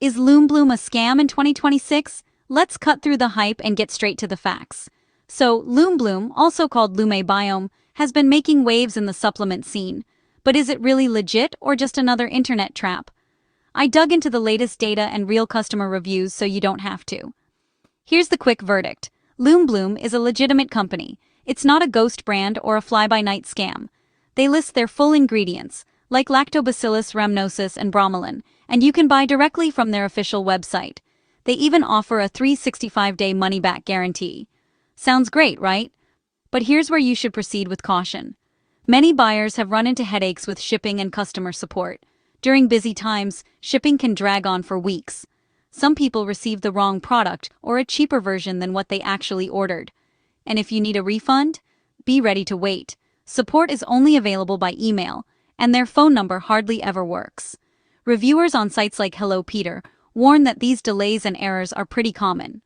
Is Lumebloom a scam in 2026? Let's cut through the hype and get straight to the facts. So, Lumebloom, also called Lumebloom, has been making waves in the supplement scene. But is it really legit or just another internet trap? I dug into the latest data and real customer reviews so you don't have to. Here's the quick verdict. Lumebloom is a legitimate company. It's not a ghost brand or a fly-by-night scam. They list their full ingredients, like Lactobacillus rhamnosus and bromelain, and you can buy directly from their official website. They even offer a 365-day money-back guarantee. Sounds great, right? But here's where you should proceed with caution. Many buyers have run into headaches with shipping and customer support. During busy times, shipping can drag on for weeks. Some people receive the wrong product or a cheaper version than what they actually ordered. And if you need a refund, be ready to wait. Support is only available by email, and their phone number hardly ever works. Reviewers on sites like Hello Peter warn that these delays and errors are pretty common.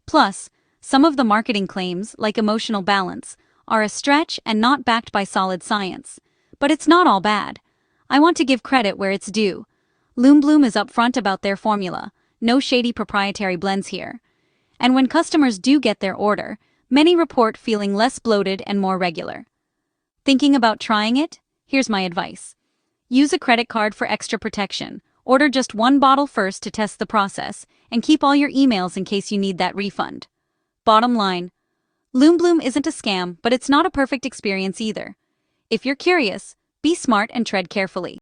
Plus, some of the marketing claims, like emotional balance, are a stretch and not backed by solid science. But it's not all bad. I want to give credit where it's due. Lumebloom is upfront about their formula. No shady proprietary blends here. And when customers do get their order, many report feeling less bloated and more regular. Thinking about trying it? Here's my advice. Use a credit card for extra protection. Order just one bottle first to test the process, and keep all your emails in case you need that refund. Bottom line, Lumebloom isn't a scam, but it's not a perfect experience either. If you're curious, be smart and tread carefully.